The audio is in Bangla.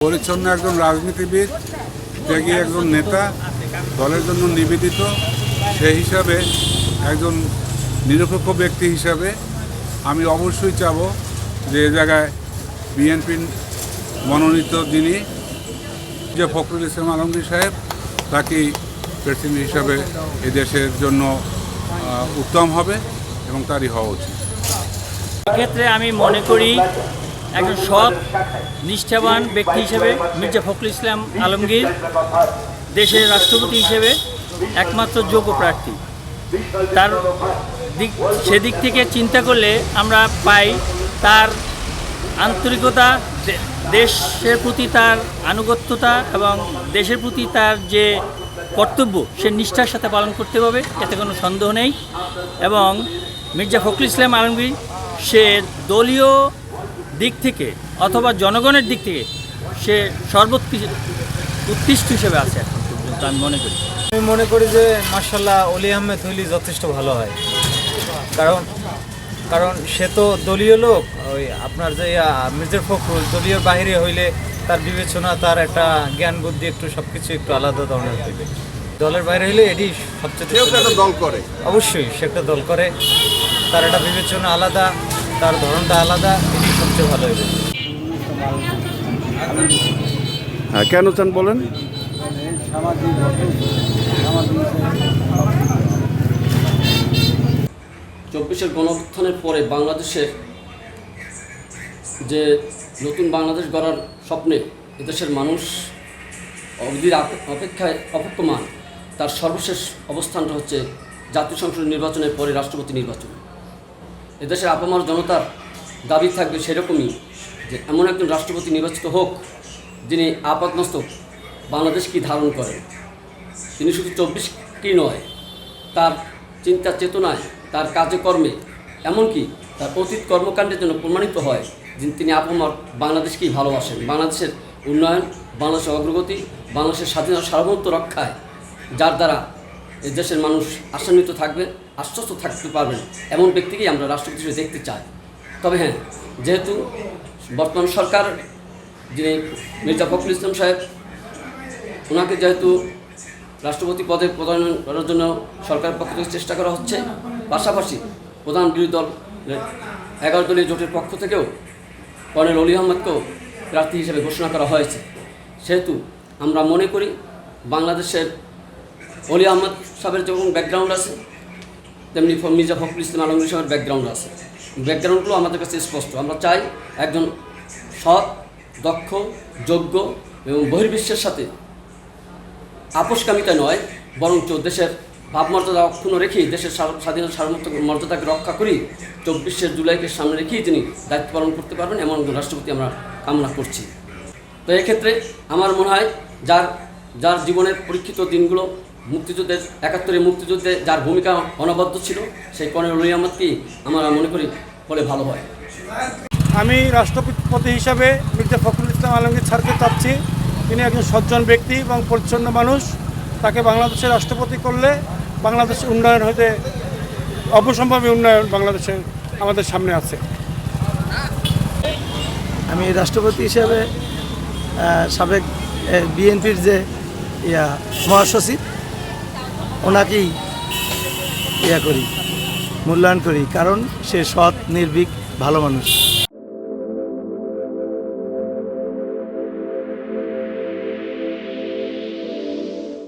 পরিচ্ছন্ন একজন রাজনীতিবিদ, ত্যাগী একজন নেতা, দলের জন্য নিবেদিত। সেই হিসাবে একজন নিরপেক্ষ ব্যক্তি হিসাবে আমি অবশ্যই চাবো যে এ জায়গায় বিএনপির মনোনীত যিনি যে ফখরুল ইসলাম আলমগীর সাহেব, তাকে প্রেসিডেন্ট হিসাবে এদেশের জন্য উত্তম হবে এবং তারই হওয়া উচিত। এক্ষেত্রে আমি মনে করি একজন সৎ নিষ্ঠাবান ব্যক্তি হিসেবে মির্জা ফখরুল ইসলাম আলমগীর দেশের রাষ্ট্রপতি হিসেবে একমাত্র যোগ্য প্রার্থী। তার সেদিক থেকে চিন্তা করলে আমরা পাই তার আন্তরিকতা, দেশের প্রতি তার আনুগত্যতা এবং দেশের প্রতি তার যে কর্তব্য সে নিষ্ঠার সাথে পালন করতে হবে, এতে কোনো সন্দেহ নেই। এবং মির্জা ফখরুল ইসলাম আলমগীর সে দলীয় দিক থেকে অথবা জনগণের দিক থেকে সে উৎকৃষ্ট হিসেবে আছে এখন পর্যন্ত আমি মনে করি যে মাশাআল্লাহ অলি আহমেদ হইলে যথেষ্ট ভালো হয়। কারণ সে তো দলীয় লোক। ওই আপনার যে মির্জা ফখরুল দলীয় বাহিরে হইলে তার বিবেচনা, তার একটা জ্ঞান বুদ্ধি একটু সব কিছু একটু আলাদা ধরনের হইবে। দলের বাইরে হইলে এটি সবচেয়ে একটা দল করে, অবশ্যই সে একটা দল করে, তার একটা বিবেচনা আলাদা, তার ধরনটা আলাদা, এটি সবচেয়ে ভালো হইবে। কেন চান বলেন? চব্বিশের গণঅভ্যুত্থানের পরে বাংলাদেশের যে নতুন বাংলাদেশ গড়ার স্বপ্নে এদেশের মানুষ অবধির অপেক্ষায় অপেক্ষমান। তার সর্বশেষ অবস্থানটা হচ্ছে জাতীয় সংসদ নির্বাচনের পরে রাষ্ট্রপতি নির্বাচন। এদেশের আপামর জনতার দাবি থাকবে সেরকমই যে এমন একজন রাষ্ট্রপতি নির্বাচিত হোক যিনি আপাতমস্তক বাংলাদেশ কি ধারণ করেন। তিনি শুধু 24 নয়, তার চিন্তা চেতনায়, তার কাজে কর্মে, এমনকি তার অতীত কর্মকাণ্ডের জন্য প্রমাণিত হয় যে তিনি আপামর বাংলাদেশকেই ভালোবাসেন। বাংলাদেশের উন্নয়ন, বাংলাদেশের অগ্রগতি, বাংলাদেশের স্বাধীনতা সার্বভৌমত্ব রক্ষায় যার দ্বারা এই দেশের মানুষ আশান্বিত থাকবে, আশ্বস্ত থাকতে পারবেন, এমন ব্যক্তিকেই আমরা রাষ্ট্রপতি হিসেবে দেখতে চাই। তবে হ্যাঁ, যেহেতু বর্তমান সরকার যিনি মির্জা ফখরুল ইসলাম সাহেব, ওনাকে যেহেতু রাষ্ট্রপতি পদে প্রদান করার জন্য সরকারের পক্ষ থেকে চেষ্টা করা হচ্ছে, পাশাপাশি প্রধান বিরোধী দল 11 দলীয় জোটের পক্ষ থেকেও কর্নেল অলি আহমেদকেও প্রার্থী হিসেবে ঘোষণা করা হয়েছে। সেহেতু আমরা মনে করি বাংলাদেশের অলি আহমেদ সাহেবের যেমন ব্যাকগ্রাউন্ড আছে, তেমনি মির্জা ফখরুল ইসলাম আলমগীর সাহেবের ব্যাকগ্রাউন্ড আছে। ব্যাকগ্রাউন্ডগুলো আমাদের কাছে স্পষ্ট। আমরা চাই একজন সৎ, দক্ষ, যোগ্য এবং বহির্বিশ্বের সাথে আপোষকামিতা নয়, বরঞ্চ দেশের ভাবমর্যাদা অক্ষুণ্ণ রেখেই, দেশের স্বাধীনতা সার্বভৌমত্ব মর্যাদাকে রক্ষা করি 24শে জুলাইকে সামনে রেখেই তিনি দায়িত্ব পালন করতে পারবেন, এমন একজন রাষ্ট্রপতি আমরা কামনা করছি। তো এক্ষেত্রে আমার মনে হয় যার জীবনের পরীক্ষিত দিনগুলো মুক্তিযুদ্ধের 71 মুক্তিযুদ্ধে যার ভূমিকা অনবদ্য ছিল, সেই কর্নেল অলি আহমেদকেই আমরা মনে করি বলে ভালো হয়। আমি রাষ্ট্রপতি হিসাবে মির্জা ফখরুল ইসলাম আলমগীর স্যারকে চাচ্ছি। তিনি একজন সজ্জন ব্যক্তি এবং পরিচ্ছন্ন মানুষ। তাকে বাংলাদেশের রাষ্ট্রপতি করলে বাংলাদেশের উন্নয়ন হতে অবসম্ভাবী উন্নয়ন বাংলাদেশের আমাদের সামনে আছে। আমি রাষ্ট্রপতি হিসাবে সাবেক বিএনপির যে মহাসচিব, ওনাকেই করি, মূল্যায়ন করি, কারণ সে সৎ, নির্ভীক, ভালো মানুষ।